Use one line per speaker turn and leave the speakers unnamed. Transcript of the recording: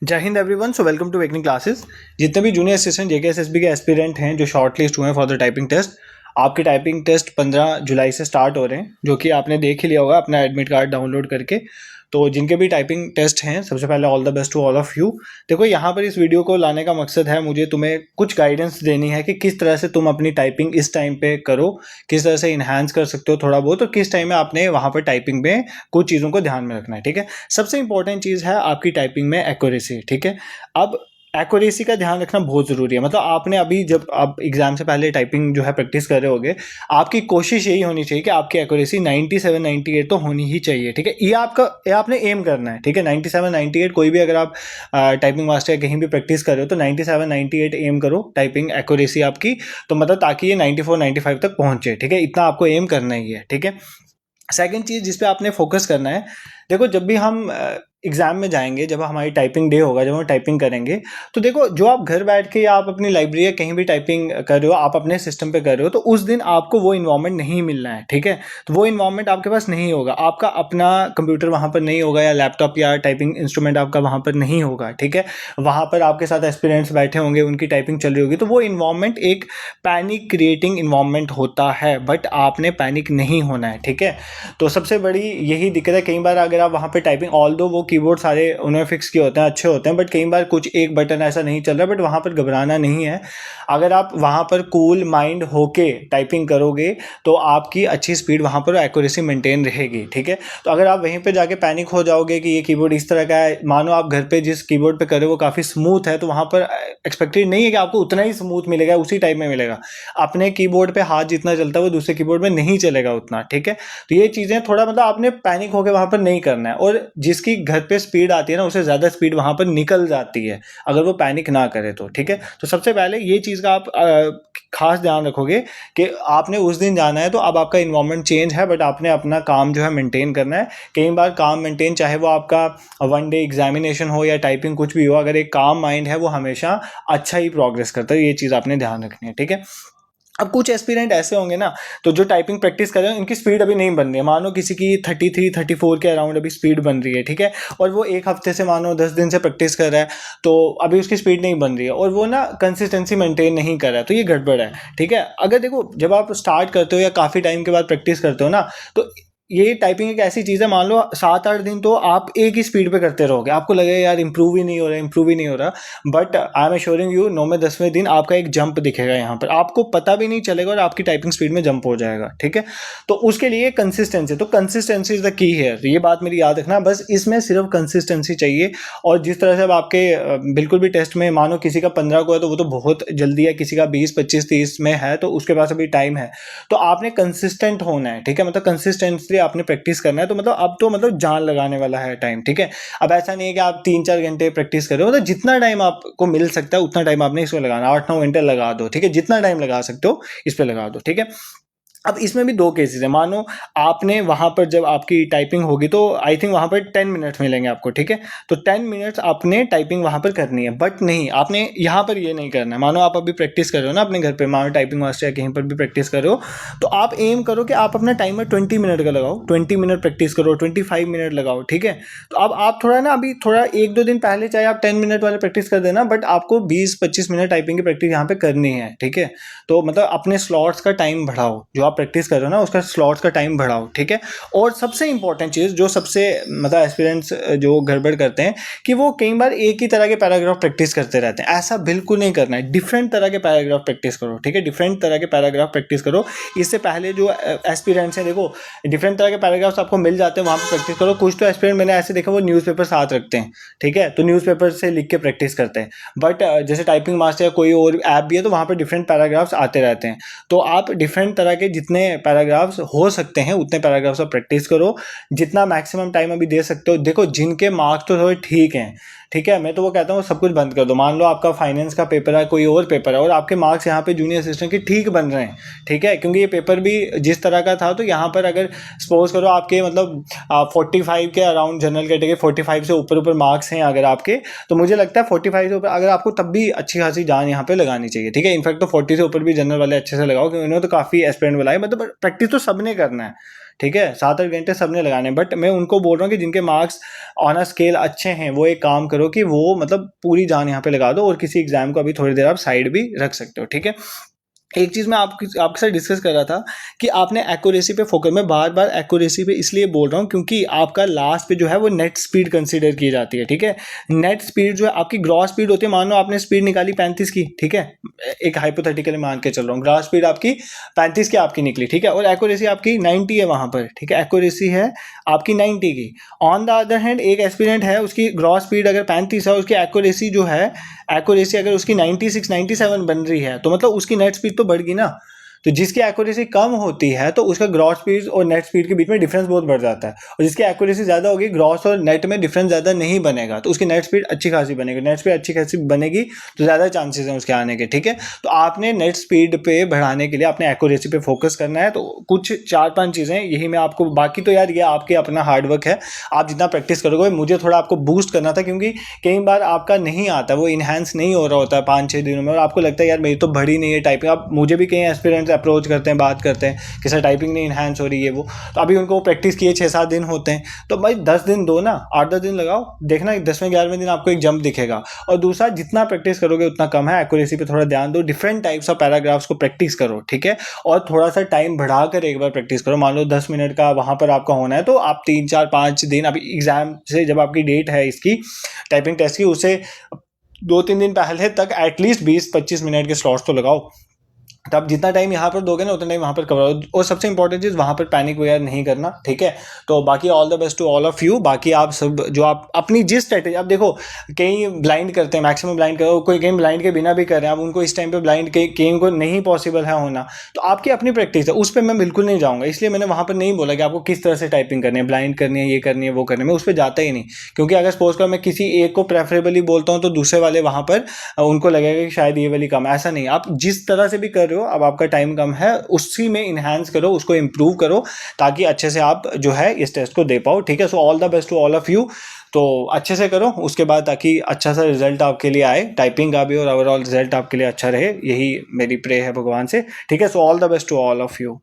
जय हिंद everyone. So welcome to wakening classes. जितने भी जूनियर असिस्टेंट जेकेएसएसबी के एस्पिरेंट हैं जो शॉर्ट लिस्ट हुए हैं फॉर द टाइपिंग टेस्ट, आपके टाइपिंग टेस्ट 15 जुलाई से स्टार्ट हो रहे हैं, जो कि आपने देख ही लिया होगा अपना एडमिट कार्ड डाउनलोड करके। तो जिनके भी टाइपिंग टेस्ट हैं, सबसे पहले all the best to all of you. देखो, यहाँ पर इस वीडियो को लाने का मकसद है मुझे तुम्हें कुछ गाइडेंस देनी है कि किस तरह से तुम अपनी टाइपिंग इस टाइम पे करो, किस तरह से इन्हांस कर सकते हो थोड़ा बहुत, और किस टाइम में आपने वहाँ पर टाइपिंग में कुछ चीज़ों को ध्यान में रखना है। ठीक है, सबसे इंपॉर्टेंट चीज़ है आपकी टाइपिंग में एक्यूरेसी। ठीक है, अब एक्यूरेसी का ध्यान रखना बहुत ज़रूरी है। मतलब आपने अभी जब आप एग्जाम से पहले टाइपिंग जो है प्रैक्टिस कर रहे होगे, आपकी कोशिश यही होनी चाहिए कि आपकी एक्यूरेसी 97 98 तो होनी ही चाहिए। ठीक है, ये आपने एम करना है। ठीक है, 97 98 कोई भी, अगर आप टाइपिंग मास्टर कहीं भी प्रैक्टिस कर रहे हो तो 97 98 एम करो टाइपिंग एक्यूरेसी आपकी, तो मतलब ताकि ये 94 95 तक पहुंचे। ठीक है, इतना आपको एम करना ही है। ठीक है, सेकेंड चीज़ जिस पे आपने फोकस करना है, देखो जब भी हम एग्ज़ाम में जाएंगे, जब हमारी टाइपिंग डे होगा, जब हम टाइपिंग करेंगे, तो देखो जो आप घर बैठ के या आप अपनी लाइब्रेरी या कहीं भी टाइपिंग कर रहे हो, आप अपने सिस्टम पे कर रहे हो, तो उस दिन आपको वो इन्वायरमेंट नहीं मिलना है। ठीक है, तो वो इन्वायरमेंट आपके पास नहीं होगा, आपका अपना कंप्यूटर वहाँ पर नहीं होगा, या लैपटॉप या टाइपिंग इंस्ट्रूमेंट आपका वहाँ पर नहीं होगा। ठीक है, वहाँ पर आपके साथ एस्पिरेंट्स बैठे होंगे, उनकी टाइपिंग चल रही होगी, तो वो इन्वायरमेंट एक पैनिक क्रिएटिंग इन्वायरमेंट होता है, बट आपने पैनिक नहीं होना है। ठीक है, तो सबसे बड़ी यही दिक्कत है। कई बार अगर आप वहाँ पे टाइपिंग, ऑल दो वो कीबोर्ड सारे उन्होंने फिक्स किए होते हैं, अच्छे होते हैं, बट कई बार कुछ एक बटन ऐसा नहीं चल रहा, बट वहाँ पर घबराना नहीं है। अगर आप वहाँ पर कूल माइंड होके टाइपिंग करोगे तो आपकी अच्छी स्पीड वहाँ पर एक्यूरेसी मेंटेन रहेगी। ठीक है, तो अगर आप वहीं पे जाके पैनिक हो जाओगे कि ये कीबोर्ड इस तरह का है, मानो आप घर पे जिस कीबोर्ड पे कर रहे हो वो काफ़ी स्मूथ है, तो वहाँ पर एक्सपेक्टेड नहीं है कि आपको उतना ही स्मूथ मिलेगा, उसी टाइप में मिलेगा। अपने कीबोर्ड पे हाथ जितना चलता है वो दूसरे कीबोर्ड में नहीं चलेगा उतना। ठीक है, तो ये चीज़ें थोड़ा मतलब आपने पैनिक होकर वहाँ पर नहीं करना है, और जिसकी घर पे स्पीड आती है ना, उससे ज़्यादा स्पीड वहाँ पर निकल जाती है अगर वो पैनिक ना करे तो। ठीक है, तो सबसे पहले ये चीज़ का आप खास ध्यान रखोगे कि आपने उस दिन जाना है, तो अब आपका इन्वायरमेंट चेंज है, बट आपने अपना काम जो है मेंटेन करना है। कई बार काम मेंटेन, चाहे वो आपका वन डे एग्जामिनेशन हो या टाइपिंग कुछ भी हो, अगर एक काम माइंड है वो हमेशा अच्छा ही प्रोग्रेस करता है। ये चीज़ आपने ध्यान रखनी है। ठीक है, अब कुछ एस्पिरेंट ऐसे होंगे ना, तो जो टाइपिंग प्रैक्टिस कर रहे हैं उनकी स्पीड अभी नहीं बन रही है। मानो किसी की 33 34 के अराउंड अभी स्पीड बन रही है। ठीक है, और वो एक हफ्ते से, मानो 10 दिन से प्रैक्टिस कर रहा है, तो अभी उसकी स्पीड नहीं बन रही है, और वो ना कंसिस्टेंसी मेंटेन नहीं कर रहा है, तो ये गड़बड़ है। ठीक है, अगर देखो जब आप स्टार्ट करते हो या काफ़ी टाइम के बाद प्रैक्टिस करते हो ना, तो ये टाइपिंग एक ऐसी चीज़ है, मान लो 7 8 दिन तो आप एक ही स्पीड पे करते रहोगे, आपको लगेगा यार इंप्रूव ही नहीं हो रहा, इंप्रूव ही नहीं हो रहा, but I am assuring you 9वें 10वें दिन आपका एक जंप दिखेगा यहाँ पर, आपको पता भी नहीं चलेगा और आपकी टाइपिंग स्पीड में जंप हो जाएगा। ठीक है, तो उसके लिए कंसिस्टेंसी, तो कंसिस्टेंसी इज द की है, ये बात मेरी याद रखना, बस इसमें सिर्फ कंसिस्टेंसी चाहिए। और जिस तरह से अब आपके बिल्कुल भी टेस्ट में, मानो किसी का 15 को है तो वो तो बहुत जल्दी है, किसी का 20 25 30 में है तो उसके पास अभी टाइम है, तो आपने कंसिस्टेंट होना है। ठीक है, मतलब कंसिस्टेंटली आपने प्रैक्टिस करना है, तो मतलब अब तो मतलब जान लगाने वाला है टाइम। ठीक है, अब ऐसा नहीं है कि आप 3 4 घंटे प्रैक्टिस कर रहे हो, मतलब जितना टाइम आपको मिल सकता है उतना टाइम आपने इसमें लगाना, 8 9 घंटे लगा दो। ठीक है, जितना टाइम लगा सकते हो इस पे लगा दो। ठीक है, अब इसमें भी दो केसेस है। मानो आपने वहाँ पर जब आपकी टाइपिंग होगी तो आई थिंक वहाँ पर 10 मिनट्स मिलेंगे आपको। ठीक है, तो 10 मिनट्स आपने टाइपिंग वहाँ पर करनी है, बट नहीं, आपने यहाँ पर ये नहीं करना है। मानो आप अभी प्रैक्टिस कर रहे हो ना अपने घर पे, मानो टाइपिंग मास्टर या कहीं पर भी प्रैक्टिस कर रहे हो, तो आप एम करो कि आप अपना टाइमर 20 मिनट का लगाओ, 20 मिनट प्रैक्टिस करो, 25 मिनट लगाओ। ठीक है, तो अब आप थोड़ा ना, अभी थोड़ा 1 2 दिन पहले चाहे आप 10 मिनट वाले प्रैक्टिस कर देना, बट आपको 20 25 मिनट टाइपिंग की प्रैक्टिस यहाँ पे करनी है। ठीक है, तो मतलब अपने स्लॉट्स का टाइम बढ़ाओ, जो आप प्रैक्टिस कर रहे हो ना उसका स्लॉट्स का टाइम बढ़ाओ। ठीक है, और सबसे इंपॉर्टेंट चीज़ जो सबसे मतलब एस्पिरेंट्स जो गड़बड़ करते हैं कि वो कई बार एक ही तरह के पैराग्राफ प्रैक्टिस करते रहते हैं, ऐसा बिल्कुल नहीं करना है। डिफरेंट तरह के पैराग्राफ प्रैक्टिस करो। ठीक है, डिफरेंट तरह के पैराग्राफ प्रैक्टिस करो। इससे पहले जो एस्पिरेंट्स हैं, देखो डिफरेंट तरह के पैराग्राफ्स आपको मिल जाते हैं, वहाँ पर प्रैक्टिस करो। कुछ तो एस्पिरेंट मैंने ऐसे देखा वो न्यूज़पेपर साथ रखते हैं। ठीक है, तो न्यूज़पेपर से लिख के प्रैक्टिस करते हैं, बट जैसे टाइपिंग मास्टर या कोई और ऐप भी है तो वहाँ पर डिफरेंट पैराग्राफ्स आते रहते हैं, तो आप डिफरेंट तरह के जितने पैराग्राफ्स हो सकते हैं उतने पैराग्राफ्स आप प्रैक्टिस करो, जितना मैक्सिमम टाइम अभी दे सकते हो। देखो जिनके मार्क्स तो थोड़े ठीक हैं, ठीक है, मैं तो वो कहता हूँ सब कुछ बंद कर दो। मान लो आपका फाइनेंस का पेपर है, कोई और पेपर है, और आपके मार्क्स यहाँ पे जूनियर असिस्टेंट के ठीक बन रहे हैं। ठीक है, क्योंकि ये पेपर भी जिस तरह का था, तो यहाँ पर अगर सपोज करो आपके मतलब 45 के अराउंड जनरल कैटेगरी, 45 से ऊपर ऊपर मार्क्स हैं अगर आपके, तो मुझे लगता है 45 से ऊपर अगर आपको, तब भी अच्छी खासी जान यहाँ पे लगानी चाहिए। ठीक है, इनफैक्ट तो 40 से ऊपर भी जनरल वाले अच्छे से लगाओ, क्योंकि उन्होंने तो काफ़ी एस्पिरेंट बुलाए, मतलब प्रैक्टिस तो सबने करना है। ठीक है, 7-8 घंटे सबने लगाने। बट मैं उनको बोल रहा हूँ कि जिनके मार्क्स ऑन अ स्केल अच्छे हैं वो एक काम करो कि वो मतलब पूरी जान यहाँ पे लगा दो और किसी एग्जाम को अभी थोड़ी देर आप साइड भी रख सकते हो, ठीक है। एक चीज़ मैं आपके साथ डिस्कस कर रहा था कि आपने एक्यूरेसी पे फोकस, मैं बार बार एक्यूरेसी पे इसलिए बोल रहा हूँ क्योंकि आपका लास्ट पे जो है वो नेट स्पीड कंसीडर की जाती है, ठीक है। नेट स्पीड जो है आपकी ग्रॉस स्पीड होती है, मान लो आपने स्पीड निकाली 35 की, ठीक है, एक हाइपोथेटिकली मान के चल रहा हूँ, ग्रॉस स्पीड आपकी 35 की आपकी निकली, ठीक है, और एक्यूरेसी आपकी 90 है वहाँ पर, ठीक है, एक्यूरेसी है आपकी 90 की। ऑन द अदर हैंड एक एस्पिरेंट है, उसकी ग्रॉस स्पीड अगर 35 है, उसकी एक्यूरेसी जो है, एक्यूरेसी अगर उसकी 96 97 बन रही है, तो मतलब उसकी नेट स्पीड तो बढ़ गई ना। तो जिसकी एक्यूरेसी कम होती है तो उसका ग्रॉस स्पीड और नेट स्पीड के बीच में डिफरेंस बहुत बढ़ जाता है, और जिसकी एक्यूरेसी ज़्यादा होगी ग्रॉस और नेट में डिफरेंस ज़्यादा नहीं बनेगा, तो उसकी नेट स्पीड अच्छी खासी बनेगी। नेट स्पीड अच्छी खासी बनेगी तो ज़्यादा चांसेस हैं उसके आने के, ठीक है। तो आपने नेट स्पीड पे बढ़ाने के लिए अपने एक्यूरेसी पे फोकस करना है। तो कुछ 4-5 चीज़ें यही मैं आपको, बाकी तो यार ये आपके अपना हार्डवर्क है, आप जितना प्रैक्टिस करोगे। मुझे थोड़ा आपको बूस्ट करना था क्योंकि कई बार आपका नहीं आता, वो इन्हांस नहीं हो रहा होता है 5-6 दिनों में, और आपको लगता है यार मेरी तो बढ़ी नहीं है टाइपिंग। अब मुझे भी कई एस्पिरेंट्स अप्रोच करते हैं, बात करते हैं कि सर टाइपिंग नहीं इन्हांस हो रही है वो, तो अभी उनको प्रैक्टिस किए 6-7 दिन होते हैं, तो भाई 10 दिन दो ना, 8-10 दिन लगाओ, देखना 10वें-11वें दिन आपको एक जंप दिखेगा। और दूसरा, जितना प्रैक्टिस करोगे उतना कम है, एक्यूरेसी पे थोड़ा ध्यान दो, डिफरेंट टाइप्स ऑफ पैराग्राफ्स को प्रैक्टिस करो, ठीक है, और थोड़ा सा टाइम बढ़ाकर एक बार प्रैक्टिस करो। मान लो 10 मिनट का वहाँ पर आपका होना है, तो आप 3-4-5 दिन, अभी एग्जाम से जब आपकी डेट है इसकी टाइपिंग टेस्ट की, उससे 2-3 दिन पहले तक एटलीस्ट 20-25 मिनट के स्लॉट्स तो लगाओ। तो आप जितना टाइम यहाँ पर दोगे ना उतना टाइम वहाँ पर कवर हो। और सबसे इंपॉर्टेंट चीज़, वहाँ पर पैनिक वगैरह नहीं करना, ठीक है। तो बाकी all the best to all of you. बाकी आप सब जो आप अपनी जिस स्ट्रेटेजी, आप देखो कई ब्लाइंड करते हैं, मैक्सिमम ब्लाइंड करो, कोई गेम ब्लाइंड के बिना भी कर रहे हैं, अब उनको इस टाइम पे ब्लाइंड के गेम को नहीं पॉसिबल है होना, तो आपकी अपनी प्रैक्टिस है, उस पर मैं बिल्कुल नहीं जाऊँगा। इसलिए मैंने वहाँ पर नहीं बोला कि आपको किस तरह से टाइपिंग करनी है, ब्लाइंड करनी है, ये करनी है, वो करनी है, मैं उस पर जाता ही नहीं। क्योंकि अगर सपोज कर मैं किसी एक को प्रेफरेबली बोलता हूँ तो दूसरे वाले वहाँ पर उनको लगेगा कि शायद ये वाली कम, ऐसा नहीं। आप जिस तरह से भी कर रहे हो, अब आपका टाइम कम है, उसी में इन्हांस करो, उसको इंप्रूव करो, ताकि अच्छे से आप जो है इस टेस्ट को दे पाओ, ठीक है। So all the best to all of you. तो अच्छे से करो उसके बाद, ताकि अच्छा सा रिजल्ट आपके लिए आए, टाइपिंग का भी और ओवरऑल रिजल्ट आपके लिए अच्छा रहे, यही मेरी प्रे है भगवान से, ठीक है। So all the best to all of you.